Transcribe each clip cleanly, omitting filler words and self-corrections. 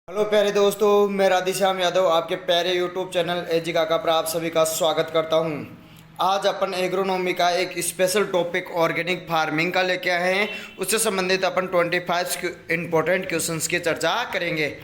Hello प्यारे दोस्तों, मैं राधेश्याम यादव आपके प्यारे यूट्यूब चैनल एजी काका पर आप सभी का स्वागत करता हूं। आज अपन एग्रोनॉमी का एक स्पेशल टॉपिक ऑर्गेनिक फार्मिंग का लेके आए हैं। उससे संबंधित अपन 25 इम्पोर्टेंट क्वेश्चंस की चर्चा करेंगे।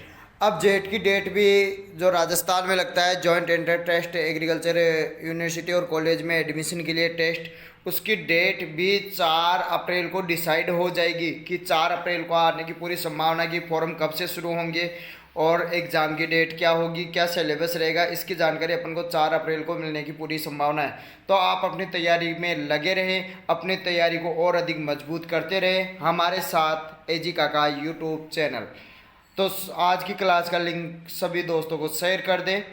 अब जेट की डेट भी जो राजस्थान में लगता है joint entrance test agriculture university और कॉलेज में एडमिशन के लिए टेस्ट, उसकी डेट भी 4 अप्रैल को डिसाइड हो जाएगी कि 4 अप्रैल को आने की पूरी संभावना की फॉर्म कब से शुरू होंगे और एग्ज़ाम की डेट क्या होगी, क्या सिलेबस रहेगा, इसकी जानकारी अपन को 4 अप्रैल को मिलने की पूरी संभावना है। तो आप अपनी तैयारी में लगे रहें, अपनी तैयारी को और अधिक मजबूत करते रहें हमारे साथ एजी काका यूट्यूब चैनल। तो आज की क्लास का लिंक सभी दोस्तों को शेयर कर दें।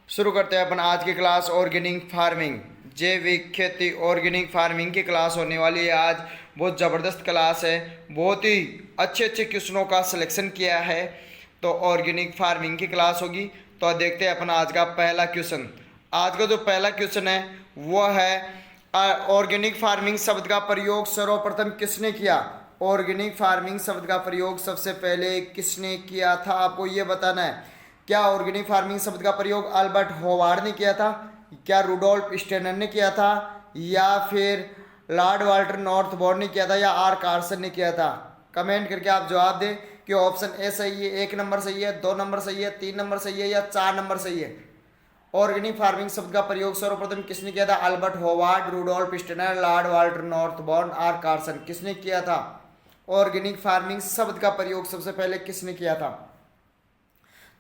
शुरू करते हैं अपन आज की क्लास ऑर्गेनिक फार्मिंग, जैविक खेती ऑर्गेनिक फार्मिंग की क्लास होने वाली है। आज बहुत ज़बरदस्त क्लास है, बहुत ही अच्छे अच्छे क्वेश्चनों का सिलेक्शन किया है। तो ऑर्गेनिक फार्मिंग की क्लास होगी। तो देखते हैं अपन आज का पहला क्वेश्चन। आज का जो पहला क्वेश्चन है वो है ऑर्गेनिक फार्मिंग शब्द का प्रयोग सर्वप्रथम किसने किया। ऑर्गेनिक फार्मिंग शब्द का प्रयोग सबसे पहले किसने किया था, आपको ये बताना है। क्या ऑर्गेनिक फार्मिंग शब्द का प्रयोग अल्बर्ट होवार्ड ने किया था, क्या रुडोल्फ स्टेनर ने किया था, या फिर लॉर्ड वाल्टर नॉर्थबॉर्न ने किया था, या आर कार्सन ने किया था। कमेंट करके आप जवाब दें कि ऑप्शन ए सही है, 1 नंबर सही है, 2 नंबर सही है, 3 नंबर सही है या 4 नंबर सही है। ऑर्गेनिक फार्मिंग शब्द का प्रयोग सर्वप्रथम किसने किया था। Albert Howard, Rudolf Steiner, Lord Walter Northbourne, R Carson, किसने किया था। ऑर्गेनिक फार्मिंग शब्द का प्रयोग सबसे पहले किसने किया था।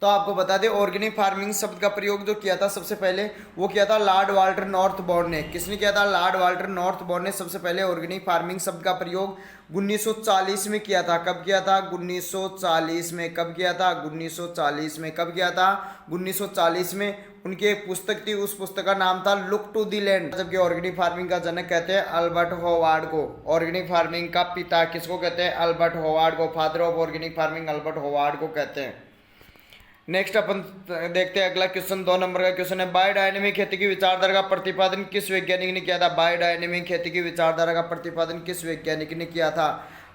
तो आपको बता दें ऑर्गेनिक फार्मिंग शब्द का प्रयोग जो किया था सबसे पहले वो किया था लॉर्ड वाल्टर नॉर्थबॉर्न ने। किसने किया था। लॉर्ड वाल्टर नॉर्थबॉर्न ने सबसे पहले ऑर्गेनिक फार्मिंग शब्द का प्रयोग 1940 में किया था। कब किया था। 1940 में। कब किया था। 1940 में। कब किया था। 1940 में। उनकी एक पुस्तक थी, उस पुस्तक का नाम था लुक टू दी लैंड। जबकि ऑर्गेनिक फार्मिंग का जनक कहते हैं अल्बर्ट होवार्ड को। ऑर्गेनिक फार्मिंग का पिता किसको कहते हैं। अल्बर्ट होवार्ड को। Father of organic farming Albert Howard को कहते हैं। नेक्स्ट अपन देखते हैं अगला क्वेश्चन, 2 नंबर का क्वेश्चन है। बायोडायनेमिक खेती की विचारधारा का प्रतिपादन किस वैज्ञानिक ने किया था। बायोडायनेमिक खेती की विचारधारा का प्रतिपादन किस वैज्ञानिक ने किया था।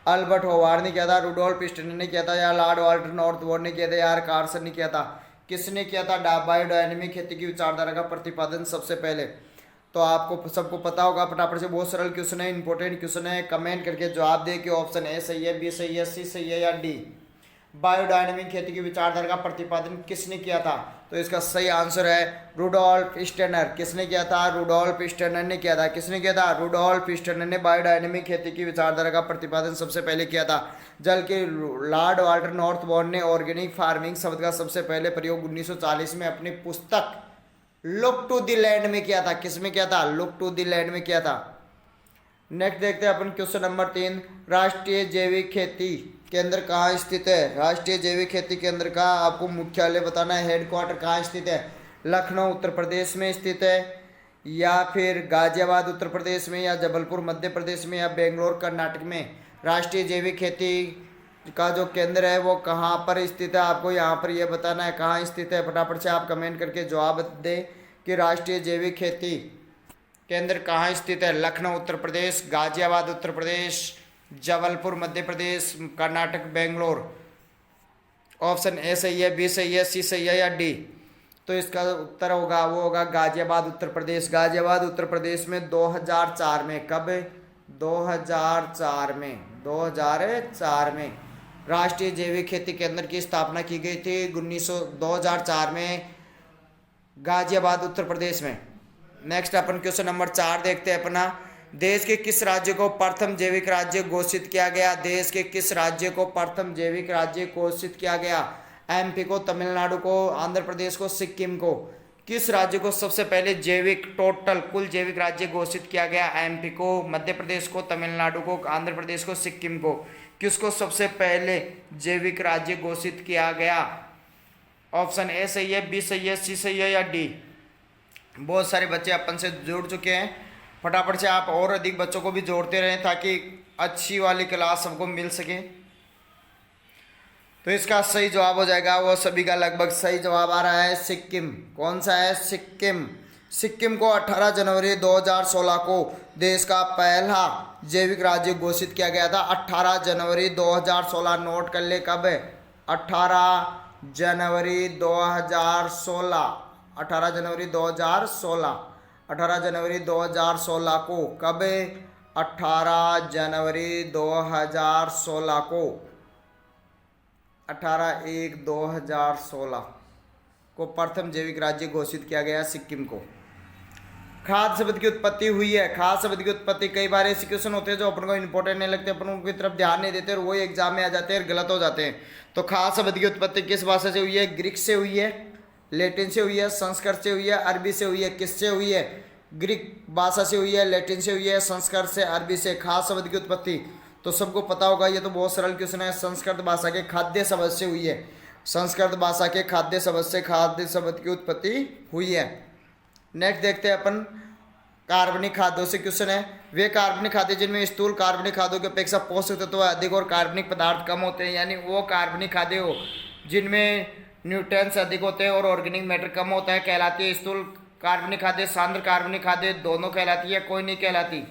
अल्बर्ट होवार्ड ने किया था, रुडोल्फ स्टेनर ने किया था, या लॉर्ड वाल्टर नॉर्थबॉर्न ने किया था, या आर कार्सन ने किया था। किसने किया था बायोडायनेमिक खेती की विचारधारा का प्रतिपादन सबसे पहले। तो आपको सबको पता होगा, फटाफट से, बहुत सरल क्वेश्चन है, इंपॉर्टेंट क्वेश्चन है। कमेंट करके जवाब दे कि ऑप्शन ए सही है, बी सही है, सी सही है या डी। बायोडायनेमिक खेती की विचारधारा का प्रतिपादन किसने किया था। तो इसका सही आंसर है रुडोल्फ स्टेनर। किसने किया था। रुडोल्फ स्टेनर ने किया था। किसने किया था। रुडोल्फ स्टेनर ने बायोडायनेमिक खेती की विचारधारा का प्रतिपादन सबसे पहले किया था। जबकि लॉर्ड वाल्टर नॉर्थबॉर्न ने ऑर्गेनिक फार्मिंग शब्द का सबसे पहले प्रयोग 1940 में अपनी पुस्तक लुक टू द लैंड में किया था। किसमें किया था। लुक टू द लैंड में किया था। नेक्स्ट देखते हैं अपन क्वेश्चन नंबर 3। राष्ट्रीय जैविक खेती केंद्र कहाँ स्थित है। राष्ट्रीय जैविक खेती केंद्र का आपको मुख्यालय बताना है, हेडक्वार्टर कहाँ स्थित है। लखनऊ उत्तर प्रदेश में स्थित है, या फिर गाजियाबाद उत्तर प्रदेश में, या जबलपुर मध्य प्रदेश में, या बेंगलोर कर्नाटक में। राष्ट्रीय जैविक खेती का जो केंद्र है वो कहाँ पर स्थित है, आपको यहाँ पर यह बताना है कहाँ स्थित है। फटाफट से आप कमेंट करके जवाब दें कि राष्ट्रीय जैविक खेती केंद्र कहाँ स्थित है। लखनऊ उत्तर प्रदेश, गाजियाबाद उत्तर प्रदेश, जबलपुर मध्य प्रदेश, कर्नाटक, बेंगलोर। ऑप्शन ए सही है, बी सही है, सी सही है या डी। तो इसका उत्तर होगा वो होगा गाजियाबाद उत्तर प्रदेश। गाजियाबाद उत्तर प्रदेश में 2004 में। कब। 2004 में। 2004 में राष्ट्रीय जैविक खेती केंद्र की स्थापना की गई थी 2004 में गाजियाबाद उत्तर प्रदेश में। नेक्स्ट अपन क्वेश्चन नंबर 4 देखते हैं अपना। देश के किस राज्य को प्रथम जैविक राज्य घोषित किया गया। देश के किस राज्य को प्रथम जैविक राज्य घोषित किया गया। एमपी को, तमिलनाडु को, आंध्र प्रदेश को, सिक्किम को। किस राज्य को सबसे पहले जैविक टोटल कुल जैविक राज्य घोषित किया गया। एमपी को, मध्य प्रदेश को, तमिलनाडु को, आंध्र प्रदेश को, सिक्किम को। किसको सबसे पहले जैविक राज्य घोषित किया गया। ऑप्शन ए सही है, बी सही है, सी सही है या डी। बहुत सारे बच्चे अपन से जुड़ चुके हैं, फटाफट से आप और अधिक बच्चों को भी जोड़ते रहें ताकि अच्छी वाली क्लास सबको मिल सके। तो इसका सही जवाब हो जाएगा वो सभी का लगभग सही जवाब आ रहा है सिक्किम। कौन सा है। सिक्किम। सिक्किम को 18 जनवरी 2016 को देश का पहला जैविक राज्य घोषित किया गया था। 18 जनवरी 2016 नोट कर ले। कब है। 18 जनवरी 2016, 18 जनवरी 2016, 18 जनवरी 2016 को, कब? 18 जनवरी 2016 को, 18/1/2016 को प्रथम जैविक राज्य घोषित किया गया सिक्किम को। खाद शब्द की उत्पत्ति हुई है। खाद शब्द की उत्पत्ति, कई बार ऐसे क्वेश्चन होते हैं जो अपन को इंपॉर्टेंट नहीं लगते, अपन उनकी तरफ ध्यान नहीं देते और वही एग्जाम में आ जाते हैं और गलत हो जाते हैं। तो खाद शब्द की उत्पत्ति किस भाषा से हुई है? ग्रीक से हुई है, लैटिन से हुई है, संस्कृत से हुई है, अरबी से हुई है। किससे हुई है? ग्रीक भाषा से हुई है, लैटिन से हुई है, संस्कृत से, अरबी से। खाद शब्द की उत्पत्ति तो सबको पता होगा, ये तो बहुत सरल क्वेश्चन है। संस्कृत भाषा के खाद्य शब्द से हुई है। संस्कृत भाषा के खाद्य शब्द से खाद्य शब्द की उत्पत्ति हुई है। नेक्स्ट देखते हैं अपन कार्बनिक खाद्यों से क्वेश्चन है। वे कार्बनिक खाद्य जिनमें स्थूल कार्बनिक खाद्यों की अपेक्षा पोषक तत्व अधिक और कार्बनिक पदार्थ कम होते हैं, यानी वो कार्बनिक खाद्य हो जिनमें न्यूट्रिएंट्स अधिक होते हैं और ऑर्गेनिक मैटर कम होता है, कहलाती है स्थूल कार्बनिक खाद्य। सांद्र कार्बनिक खाद्य दोनों कहलाती है, कोई नहीं कहलाती।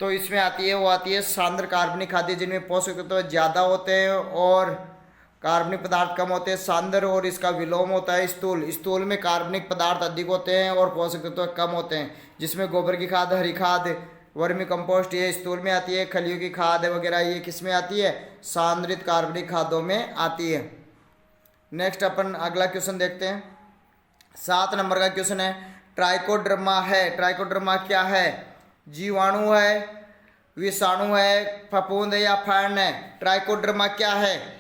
तो इसमें आती है, वो आती है सांद्र कार्बनिक खाद्य जिनमें पोषक तत्व ज़्यादा होते हैं और कार्बनिक पदार्थ कम होते हैं। सांद्र और इसका विलोम होता है स्थूल। स्थूल में कार्बनिक पदार्थ अधिक होते हैं और पोषक तत्व कम होते हैं, जिसमें गोबर की खाद, हरी खाद, वर्मी कंपोस्ट ये स्थूल में आती है। खलियों की खाद वगैरह ये किस में आती है? सांद्रित कार्बनिक खादों में आती है। नेक्स्ट अपन अगला क्वेश्चन देखते हैं। 7 नंबर का क्वेश्चन है, ट्राइकोडर्मा है। ट्राइकोडर्मा क्या है? जीवाणु है, विषाणु है, फफूंद है या फर्न है? ट्राइकोडर्मा क्या है?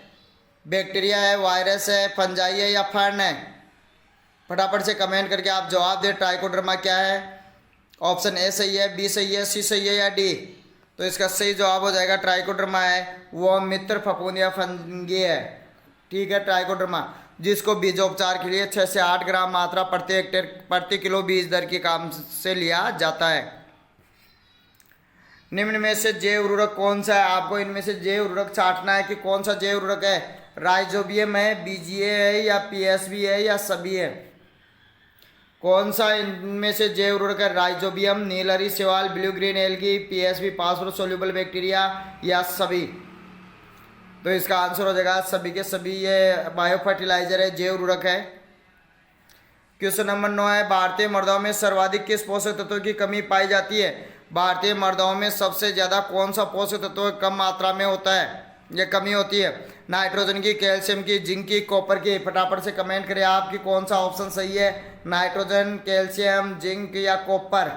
बैक्टीरिया है, वायरस है, फंजाई है या फर्न है? फटाफट से कमेंट करके आप जवाब दें, ट्राइकोडर्मा क्या है। ऑप्शन ए सही है, बी सही है, सी सही है या डी? तो इसका सही जवाब हो जाएगा ट्राइकोडर्मा है, वो मित्र फफूंद या फंगी है। ठीक है, ट्राइकोडर्मा जिसको बीजोपचार के लिए 6 से 8 ग्राम मात्रा प्रति हेक्टेयर प्रति किलो बीज दर के काम से लिया जाता है। निम्न में से जैव उर्वरक कौन सा है? आपको इनमें से जैव उर्वरक चाटना है कि कौन सा जैव उर्वरक है। राइजोबियम है, बीजीए है या पीएसबी है या सभी है? कौन सा इनमें से जैव उर्वरक है? राइजोबियम, नीलहरी शैवाल, blue green algae, PSB phosphorus soluble bacteria या सभी? तो इसका आंसर हो जाएगा सभी के सभी। ये बायो फर्टिलाइजर है, जैव उर्वरक है। क्वेश्चन नंबर 9 है, भारतीय मृदाओं में सर्वाधिक किस पोषक तत्व की कमी पाई जाती है? भारतीय मृदाओं में सबसे ज्यादा कौन सा पोषक तत्व कम मात्रा में होता है या कमी होती है? नाइट्रोजन की, कैल्शियम की, जिंक की, कॉपर की? फटाफट से कमेंट करें आपकी कौन सा ऑप्शन सही है। नाइट्रोजन, कैल्शियम, जिंक या कॉपर?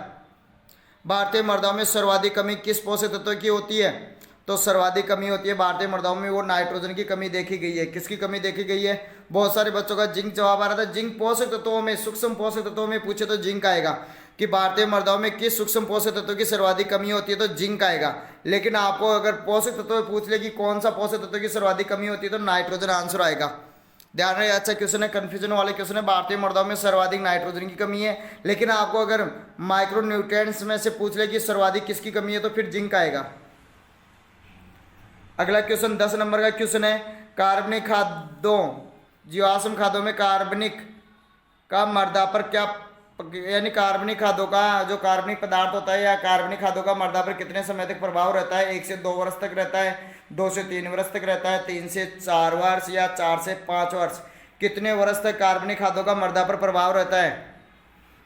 भारतीय मृदाओं में सर्वाधिक कमी किस पोषक तत्व की होती है? तो सर्वाधिक कमी होती है भारतीय मृदाओं में, वो नाइट्रोजन की कमी देखी गई है। किसकी कमी देखी गई है? बहुत सारे बच्चों का जिंक जवाब आ रहा था। जिंक पोषक तत्वों में, सूक्ष्म पोषक तत्वों में पूछे तो जिंक आएगा कि भारतीय मृदाओं में किस सूक्ष्म पोषक तत्व की सर्वाधिक कमी होती है, तो जिंक आएगा। लेकिन आपको अगर पोषक तत्व पूछ ले कि कौन सा पोषक तत्व की सर्वाधिक कमी होती है, तो नाइट्रोजन आंसर आएगा। ध्यान रहे, अच्छा क्वेश्चन है, कंफ्यूजन वाले क्वेश्चन है। भारतीय मृदाओं में सर्वाधिक नाइट्रोजन की कमी है, लेकिन आपको अगर माइक्रो न्यूट्रिएंट्स में से पूछ ले कि सर्वाधिक किसकी कमी है, तो फिर जिंक आएगा। अगला क्वेश्चन 10 नंबर का क्वेश्चन है, कार्बनिक खादों, जीवाश्म खादों में कार्बनिक का मर्दा पर क्या, यानी कार्बनिक खादों का जो कार्बनिक पदार्थ होता है या कार्बनिक खादों का मर्दा पर कितने समय तक प्रभाव रहता है? 1 से 2 वर्ष तक रहता है, 2 से 3 वर्ष तक रहता है, 3 से 4 वर्ष या 4 से 5 वर्ष? कितने वर्ष तक कार्बनिक खादों का मर्दा पर प्रभाव रहता है?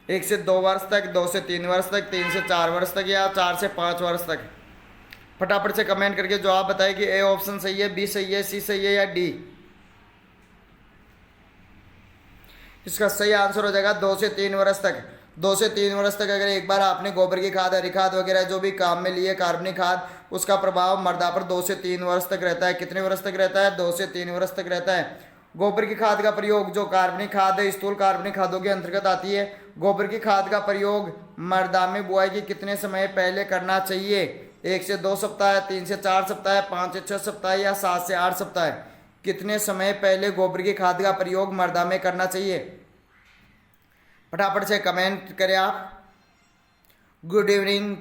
1 से 2 वर्ष तक, 2 से 3 वर्ष तक, 3 से 4 वर्ष तक या 4 से 5 वर्ष तक? फटाफट से कमेंट करके जवाब बताएं कि ए ऑप्शन सही है, बी सही है, सी सही है या डी? इसका सही आंसर हो जाएगा 2 से 3 वर्ष तक। 2 से 3 वर्ष तक अगर एक बार आपने गोबर की खाद, हरी खाद वगैरह जो भी काम में लिए कार्बनिक खाद, उसका प्रभाव मर्दा पर 2 से 3 वर्ष तक रहता है। कितने वर्ष तक रहता है? 2 से 3 वर्ष तक रहता है। गोबर की खाद का प्रयोग, जो कार्बनिक खाद है, स्थूल कार्बनिक खादों के अंतर्गत आती है। गोबर की खाद का प्रयोग मर्दा में बुआई के कितने समय पहले करना चाहिए? 1 से 2 सप्ताह, 3 से 4 सप्ताह, 5 से 6 सप्ताह या 7 से 8 सप्ताह? कितने समय पहले गोबर की खाद का प्रयोग मर्दा में करना चाहिए? फटाफट से कमेंट करें आप। Good evening.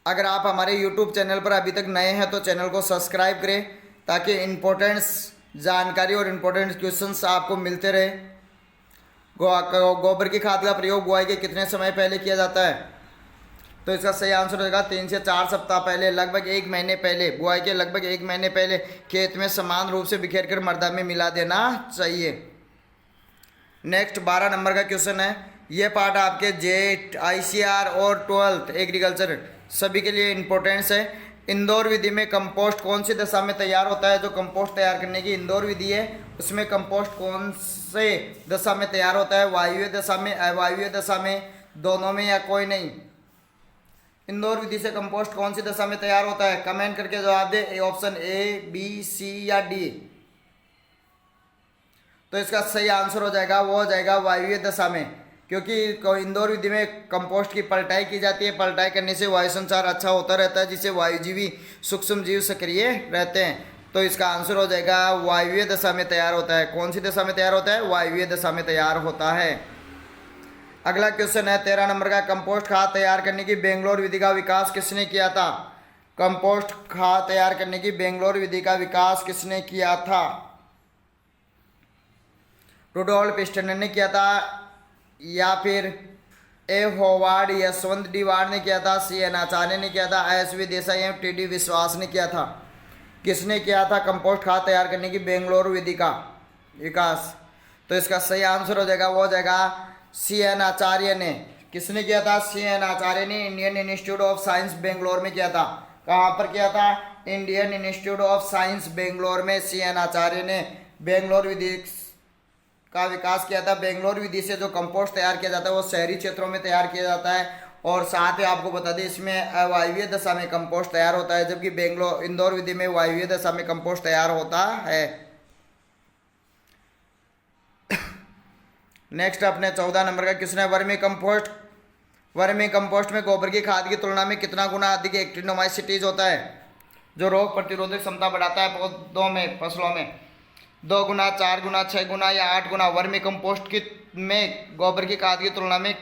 अगर आप हमारे YouTube चैनल पर अभी तक नए हैं तो चैनल को सब्सक्राइब करें ताकि इम्पोर्टेंट्स जानकारी और इम्पोर्टेंट क्वेश्चंस आपको मिलते रहे। गोबर की खाद का प्रयोग बुआई के कितने समय पहले किया जाता है? तो इसका सही आंसर हो जाएगा 3 से 4 सप्ताह पहले, लगभग 1 महीने पहले, बुआई के लगभग 1 महीने पहले खेत में समान रूप से बिखेर कर मृदा में मिला देना चाहिए। नेक्स्ट 12 नंबर का क्वेश्चन है। ये पार्ट आपके जेट, आईसीआर और 12th एग्रीकल्चर सभी के लिए इम्पोर्टेंस है। इंदौर विधि में कंपोस्ट कौन सी दशा में तैयार होता है? जो कंपोस्ट तैयार करने की इंदौर विधि है उसमें कंपोस्ट कौन से दशा में तैयार होता है? वायुव्य दशा में, अवायुव्य दशा में, दोनों में या कोई नहीं? इंदौर विधि से कंपोस्ट कौन सी दशा में तैयार होता है? कमेंट करके जवाब दे, ऑप्शन ए, बी, सी या डी। तो इसका सही आंसर हो जाएगा, वो हो जाएगा वायुव्य दशा में, क्योंकि इंदौर विधि में कंपोस्ट की पलटाई की जाती है। पलटाई करने से वायु संचार अच्छा होता रहता है, जिससे वायुजीवी सूक्ष्म जीव सक्रिय रहते हैं। तो इसका आंसर हो जाएगा वायुव्य दशा में तैयार होता है। कौन सी दशा में तैयार होता है? वायुव्य दशा में तैयार होता है। अगला क्वेश्चन है 13 नंबर का। कंपोस्ट खाद तैयार करने की बेंगलोर विधि का विकास किसने किया था? कंपोस्ट खाद तैयार करने की बेंगलोर विधि का विकास किसने किया था? रुडोल्फ स्टेनर ने किया था, या फिर ए होवार्ड यशवंत डी वार्ड ने किया था, सी एन आचार्य ने किया था, एस वी देसाई एवं टी डी विश्वास ने किया था? किसने किया था कंपोस्ट खाद तैयार करने की बेंगलोर विधि का विकास? तो इसका सही आंसर हो जाएगा, वो हो जाएगा सी एन आचार्य ने। किसने किया था? सी एन आचार्य ने Indian institute of science Bangalore में किया था। कहाँ पर किया था? Indian institute of science Bangalore में सी एन आचार्य ने बेंगलोर विधि का विकास किया था। बेंगलोर विधि से जो कंपोस्ट तैयार किया जाता है वो शहरी क्षेत्रों में तैयार किया जाता है, और साथ ही आपको बता दें इसमें अवायवीय दशा में कंपोस्ट तैयार होता है, जबकि इंदौर विधि में वायवीय दशा में कंपोस्ट तैयार होता है। नेक्स्ट अपने 14 नंबर का क्वेश्चन है। वर्मी कंपोस्ट में गोबर की खाद की तुलना में कितना गुना अधिक एक्टिनोमाइसिटीज होता है, जो रोग प्रतिरोधक क्षमता बढ़ाता है पौधों में, फसलों में? 2 गुना, 4 गुना, 6 गुना या 8 गुना? वर्मी कंपोस्ट की में गोबर की खाद की तुलना में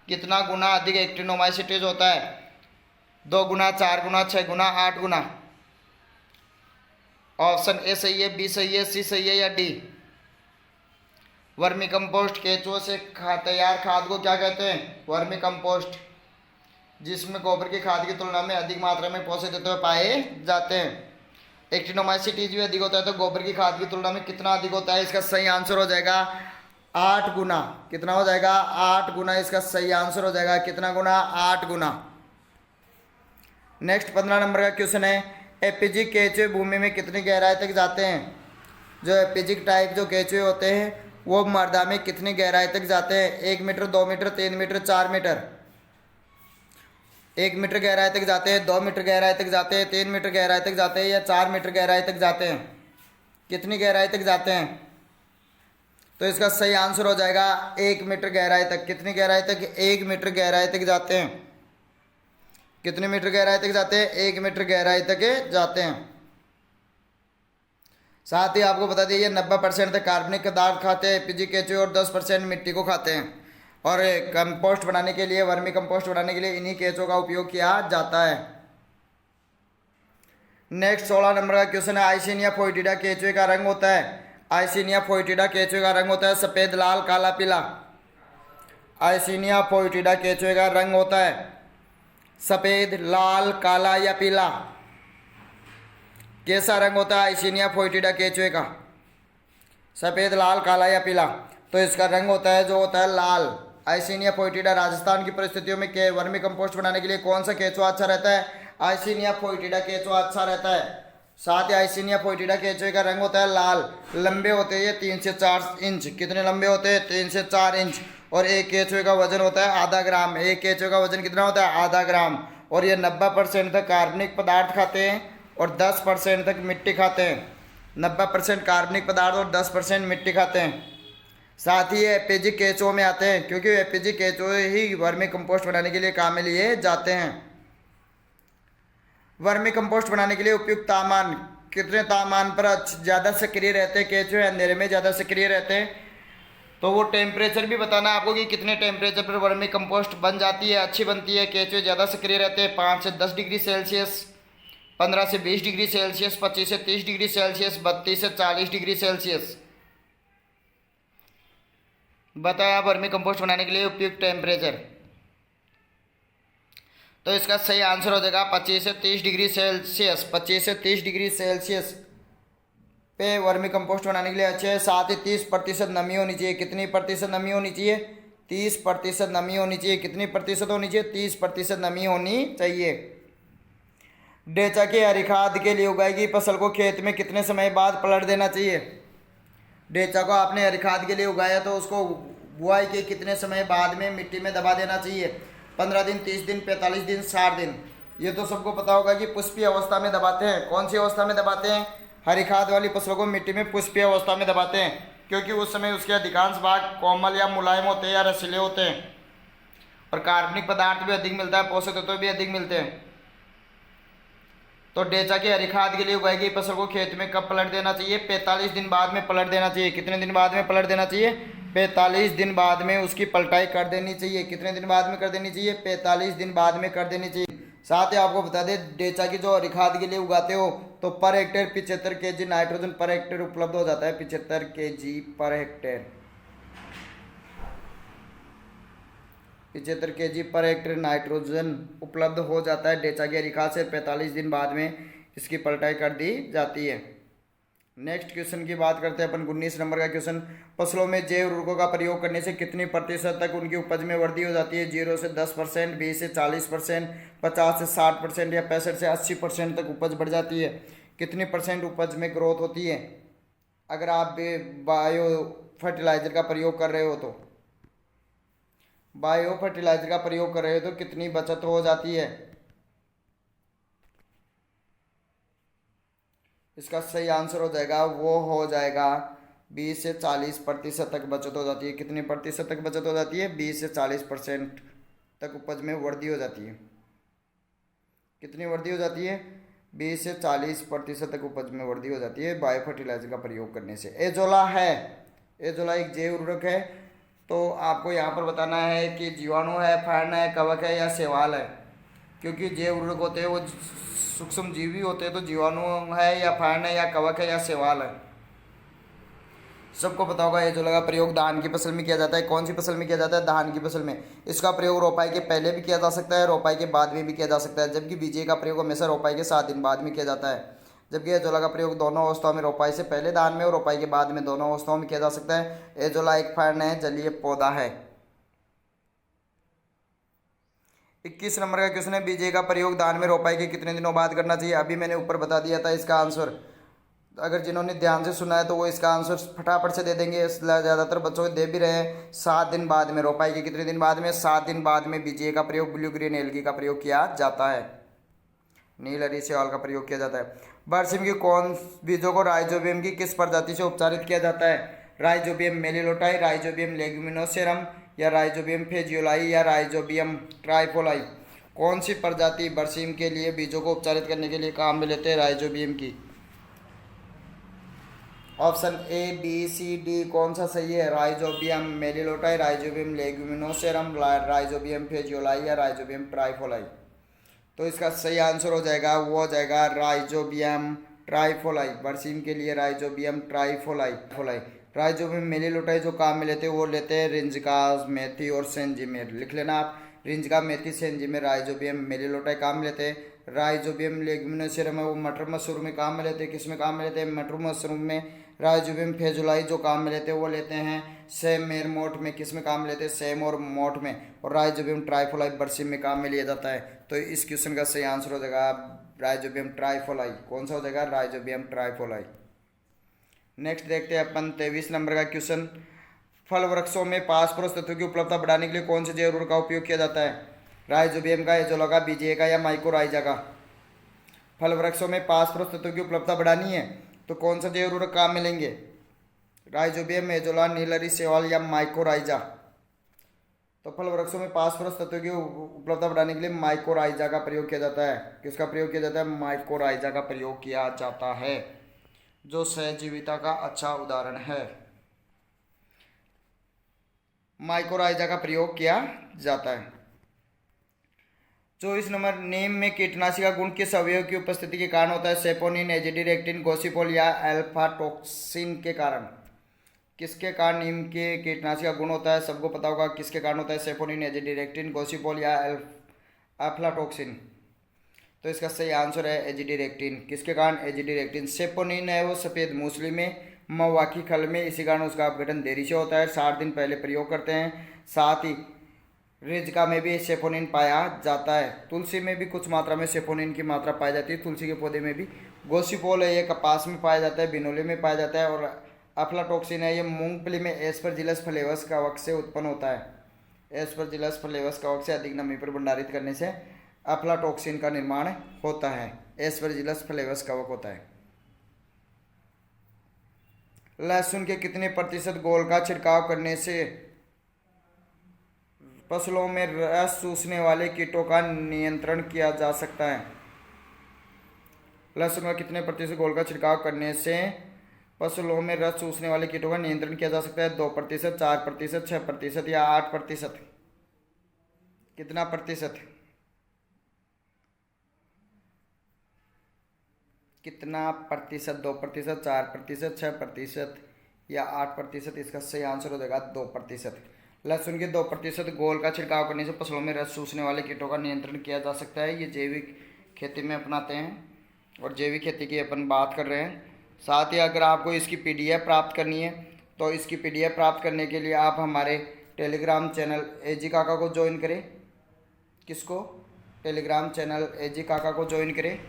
कितना गुना अधिक एक्टिनोमाइसिटीज होता है? 2 गुना, 4 गुना, 6 गुना, 8 गुना? ऑप्शन ए सही है, बी सही है, सी सही है या डी? वर्मी कंपोस्ट केंचुओं से तैयार खाद को क्या कहते हैं? वर्मी कंपोस्ट, जिसमें गोबर की खाद की तुलना में अधिक मात्रा में पोषक तत्व पाए जाते हैं। एक्टिनोमाइसिटीज भी अधिक होता है, तो गोबर की खाद की तुलना में कितना अधिक होता है? इसका सही आंसर हो जाएगा 8 गुना। कितना हो जाएगा? 8 गुना इसका सही आंसर हो जाएगा। कितना गुना? 8 गुना। नेक्स्ट 15 नंबर का क्वेश्चन है। एपीजी केंचुए भूमि में कितनी गहराई तक जाते हैं? जो एपीजी टाइप जो केंचुए होते हैं वो मृदा में कितनी गहराई तक जाते हैं? 1 metre, 2 metre, 3 metre, 4 metre? 1 metre गहराई तक जाते हैं, 2 मीटर गहराई तक जाते हैं, 3 मीटर गहराई तक जाते हैं या 4 मीटर गहराई तक जाते हैं? कितनी गहराई तक जाते हैं? तो इसका सही आंसर हो जाएगा 1 मीटर गहराई तक। कितनी गहराई तक? 1 मीटर गहराई तक जाते हैं। कितने मीटर गहराई तक जाते हैं? 1 मीटर गहराई तक जाते हैं। साथ ही आपको बता दिए 90% तक कार्बनिक पदार्थ खाते हैं एपीजी केंचुए, और 10% मिट्टी को खाते हैं। और कंपोस्ट बनाने के लिए, वर्मी कंपोस्ट बनाने के लिए इन्हीं केंचुओं का उपयोग किया जाता है। नेक्स्ट 16 नंबर का क्वेश्चन है। आइसिनिया फोइटिडा केंचुए का रंग होता है। आइसिनिया फोइटिडा केंचुए का रंग होता है सफ़ेद, लाल, काला, पीला? आइसिनिया फोइटिडा केंचुए का रंग होता है सफ़ेद, लाल, काला या पीला? कैसा रंग होता है आइसिनिया फोइटिडा केंचुए का? सफ़ेद, लाल, काला या पीला? तो इसका रंग होता है जो होता है लाल। आइसिनिया फोइटिडा राजस्थान की परिस्थितियों में के वर्मी कंपोस्ट बनाने के लिए कौन सा केंचुआ अच्छा रहता है? आइसिनिया फोइटिडा केंचुआ अच्छा रहता है। साथ ही आइसिनिया फोइटिडा केंचुए का रंग होता है लाल। लंबे होते हैं ये 3 से 4 इंच। कितने लंबे होते हैं? 3 से 4 इंच। और एक केंचुए का वजन होता है आधा ग्राम। एक केंचुए का वजन कितना होता है? आधा ग्राम। और ये 90% तक कार्बनिक पदार्थ खाते हैं और 10% तक मिट्टी खाते हैं। 90% कार्बनिक पदार्थ और 10% मिट्टी खाते हैं। साथ ही ये एपीजी केंचुओं में आते हैं, क्योंकि एपीजी केंचुए ही वर्मी कंपोस्ट बनाने के लिए काम में लिए जाते हैं। वर्मी कंपोस्ट बनाने के लिए उपयुक्त तापमान, कितने तापमान पर ज़्यादा सक्रिय रहते हैं केंचुए? अंधेरे में ज़्यादा सक्रिय रहते हैं। तो वो टेम्परेचर भी बताना है आपको कि कितने टेम्परेचर पर वर्मी कंपोस्ट बन जाती है, अच्छी बनती है। केंचुए ज़्यादा सक्रिय रहते हैं 5 से 10 डिग्री सेल्सियस, 15 से 20 डिग्री सेल्सियस, 25 से 30 डिग्री सेल्सियस, 32 से 40 डिग्री सेल्सियस। बताया वर्मी कंपोस्ट बनाने के लिए उपयुक्त टेम्परेचर। तो इसका सही आंसर हो जाएगा 25 से 30 डिग्री सेल्सियस। 25 से 30 डिग्री सेल्सियस पे वर्मी कंपोस्ट बनाने के लिए अच्छे है। साथ ही 30% नमी होनी चाहिए। कितनी प्रतिशत नमी होनी चाहिए? 30% नमी होनी चाहिए। कितनी प्रतिशत होनी चाहिए? 30% नमी होनी चाहिए। डेचा की हरी खाद के लिए उगाई गई फसल को खेत में कितने समय बाद पलट देना चाहिए? डेचा को आपने हरी खाद के लिए उगाया तो उसको बुआई के कितने समय बाद में मिट्टी में दबा देना चाहिए? 15 दिन, 30 दिन, 45 दिन, 60 दिन। ये तो सबको पता होगा कि पुष्पीय अवस्था में दबाते हैं। कौन सी अवस्था में दबाते हैं? हरी खाद वाली फसलों को मिट्टी में पुष्पीय अवस्था में दबाते हैं, क्योंकि उस समय उसके अधिकांश भाग कोमल या मुलायम होते हैं या रसीले होते हैं और कार्बनिक पदार्थ भी अधिक मिलता है, पोषक तत्व भी अधिक मिलते हैं। तो डेचा की हरी खाद के लिए उगाई गई फसल को खेत में कब पलट देना चाहिए? 45 दिन बाद में पलट देना चाहिए। कितने दिन बाद में पलट देना चाहिए? 45 दिन बाद में उसकी पलटाई कर देनी चाहिए। कितने दिन बाद में कर देनी चाहिए? 45 दिन बाद में कर देनी चाहिए। साथ ही आपको बता दें, डेचा की जो हरी खाद के लिए उगाते हो तो per hectare 75 kg nitrogen per hectare उपलब्ध हो जाता है। 75 kg per hectare, 75 kg per hectare nitrogen उपलब्ध हो जाता है डेचा की हरी खाद से। 45 दिन बाद में इसकी पलटाई कर दी जाती है। नेक्स्ट क्वेश्चन की बात करते हैं अपन। 19 नंबर का क्वेश्चन, फसलों में जैव उर्वरकों का प्रयोग करने से कितनी प्रतिशत तक उनकी उपज में वृद्धि हो जाती है? 0 से 10%, 20 से 40%, 50 से 60% या 65 से 80% तक उपज बढ़ जाती है। कितनी परसेंट उपज में ग्रोथ होती है अगर आप बायो फर्टिलाइजर का प्रयोग कर रहे हो तो? बायो फर्टिलाइजर का प्रयोग कर रहे हो तो कितनी बचत हो जाती है? इसका सही आंसर हो जाएगा, वो हो जाएगा 20 से 40% तक बचत हो जाती है। कितनी प्रतिशत तक बचत हो जाती है? 20 से 40% तक उपज में वृद्धि हो जाती है। कितनी वृद्धि हो जाती है? 20 से 40% तक उपज में वृद्धि हो जाती है बायो फर्टिलाइजर का प्रयोग करने से। एजोला है, एजोला एक जैव उर्वरक है। तो आपको यहाँ पर बताना है कि जीवाणु है, फैन है, कवक है या शैवाल है। क्योंकि जैव उर्वरक होते हैं वो सूक्ष्म जीवी होते हैं, तो जीवाणु है या फैन है या कवक है या शैवाल है। सबको पता होगा एजोला का प्रयोग धान की फसल में किया जाता है। कौन सी फसल में किया जाता है? धान की फसल में। इसका प्रयोग रोपाई के पहले भी किया जा सकता है, रोपाई के बाद में भी किया जा सकता है, जबकि बीजे का प्रयोग हमेशा रोपाई के 7 दिन बाद में किया जाता है। जबकि एजोला का प्रयोग दोनों अवस्थाओं में, रोपाई से पहले धान में और रोपाई के बाद में, दोनों अवस्थाओं में किया जा सकता है। एजोला एक फैन है, जलीय पौधा है। 21 नंबर का क्वेश्चन है, बीजे का प्रयोग धान में रोपाई के कितने दिनों बाद करना चाहिए? अभी मैंने ऊपर बता दिया था इसका आंसर। अगर जिन्होंने ध्यान से सुना है तो वो इसका आंसर फटाफट से दे देंगे। ज़्यादातर बच्चों को दे भी रहे हैं। 7 दिन बाद में, रोपाई के कितने दिन बाद में? 7 दिन बाद में बीजे का प्रयोग, ब्लू ग्रीन एल्गी का प्रयोग किया जाता है। नील हरी शैवाल का प्रयोग किया जाता है। बरसिम की कौन बीजों को राइजोबियम की किस प्रजाति से उपचारित किया जाता है? राइजोबियम मेलिलोटाई, राइजोबियम लेग्यूमिनोसेरम या राइजोबियम फेजियोलाई या राइजोबियम ट्राइफोलाई। कौन सी प्रजाति बरसीम के लिए बीजों को उपचारित करने के लिए काम में लेते हैं राइजोबियम की? Option A, B, C, D कौन सा सही है? Rhizobium meliloti, rhizobium leguminosarum, rhizobium phaseoli या राइजोबियम ट्राइफोलाई। तो इसका सही आंसर हो जाएगा, वो हो जाएगा राइजोबियम ट्राइफोलाई। बरसीम के लिए राइजोबियम ट्राइफोलाई। राइजोबियम मेलिलोटाई जो काम में लेते हैं वो लेते हैं रिंजका, मेथी और सेंजिमेर। लिख लेना आप, रिंजका, मेथी, सेंजिमेर, राइजोबियम मेलिलोटाई काम में लेते हैं। राइजोबियम लेग्यूमिनोसेरम है वो मटर मशरूम में काम में लेते हैं। किस में काम में लेते हैं? मटर मशरूम में। राइजोबियम फेजुलाई जो काम में लेते हैं वो लेते हैं सेम और मोठ में। किस में काम में लेते हैं? सेम और मोठ में। और राइजोबियम ट्राइफोलाई बरसीम में काम में लिया जाता है। तो इस क्वेश्चन का सही आंसर हो जाएगा राइजोबियम ट्राइफोलाई। कौन सा हो जाएगा? Rhizobium trifolii. नेक्स्ट देखते हैं अपन 23 नंबर का क्वेश्चन, फल वृक्षों में फास्फोरस तत्व की उपलब्धता बढ़ाने के लिए कौन से जैव उर्वरक का उपयोग किया जाता है? राइजोबियम का, एजोला का, बीजे का या माइकोराइजा का? फल वृक्षों में फास्फोरस तत्व की उपलब्धता बढ़ानी है तो कौन सा जैव उर्वरक काम में लेंगे? राइजोबियम, एजोला, नीलहरी शैवाल या माइकोराइजा? तो फल वृक्षों में फास्फोरस तत्व की उपलब्धता बढ़ाने के लिए माइकोराइजा का प्रयोग किया जाता है। किसका प्रयोग किया जाता है? माइकोराइजा का प्रयोग किया जाता है, जो सहजीविता का अच्छा उदाहरण है। माइकोराइजा का प्रयोग किया जाता है। 24 नंबर, नीम में कीटनाशी का गुण किस अवयव की उपस्थिति के कारण होता है? सेपोनिन, एजिडिरेक्टिन, गोसिपोल या अल्फा टॉक्सिन के कारण? किसके कारण नीम के कीटनाशी का गुण होता है? सबको पता होगा किसके कारण होता है। सेपोनिन, एजिडिरेक्टिन, गोसिपोल या अफ्लाटॉक्सिन। तो इसका सही आंसर है एजिडीरेक्टिन। किसके कारण? एजिडीरेक्टिन। सेपोनिन है वो सफ़ेद मूसली में, मवाकी खल में, इसी कारण उसका अपघटन देरी से होता है, 60 दिन पहले प्रयोग करते हैं। साथ ही रिजका में भी सेपोनिन पाया जाता है। तुलसी में भी कुछ मात्रा में सेपोनिन की मात्रा पाई जाती है, तुलसी के पौधे में भी। गोसीपोल है ये कपास में पाया जाता है, बिनोले में पाया जाता है। और अफ्लाटॉक्सिन है ये मूंगफली में एस्परजिलस फ्लेवस कवक से उत्पन्न होता है। एस्परजिलस फ्लेवस कवक से अधिक नमी पर भंडारित करने से अफ्लाटॉक्सिन का निर्माण होता है। एस्परजिलस फ्लेवस कवक होता है। लहसुन के कितने प्रतिशत घोल का छिड़काव करने से फसलों में रस चूसने वाले कीटों का नियंत्रण किया जा सकता है? लहसुन का कितने प्रतिशत घोल का छिड़काव करने से फसलों में रस चूसने वाले कीटों का नियंत्रण किया जा सकता है? 2%, 4%, 6% या 8%? कितना प्रतिशत? कितना प्रतिशत? 2%, 4%, 6% या 8%? इसका सही आंसर हो जाएगा 2%। लहसुन के 2% घोल का छिड़काव करने से फसलों में रस चूसने वाले कीटों का नियंत्रण किया जा सकता है। ये जैविक खेती में अपनाते हैं और जैविक खेती की अपन बात कर रहे हैं। साथ ही अगर आपको इसकी PDF प्राप्त करनी है तो इसकी PDF प्राप्त करने के लिए आप हमारे टेलीग्राम चैनल एजी काका को ज्वाइन करें। किसको? टेलीग्राम चैनल एजी काका को ज्वाइन करें।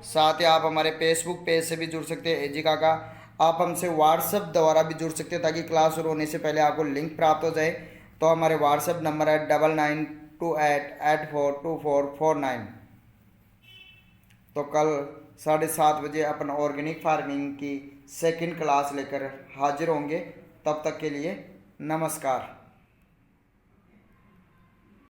साथ ही आप हमारे फेसबुक पेज से भी जुड़ सकते हैं एजी काका। आप हमसे व्हाट्सएप द्वारा भी जुड़ सकते हैं ताकि क्लास शुरू होने से पहले आपको लिंक प्राप्त हो जाए। तो हमारे व्हाट्सएप नंबर है 9928842449। तो कल 7:30 बजे अपन ऑर्गेनिक फार्मिंग की सेकंड क्लास लेकर हाजिर होंगे। तब तक के लिए नमस्कार।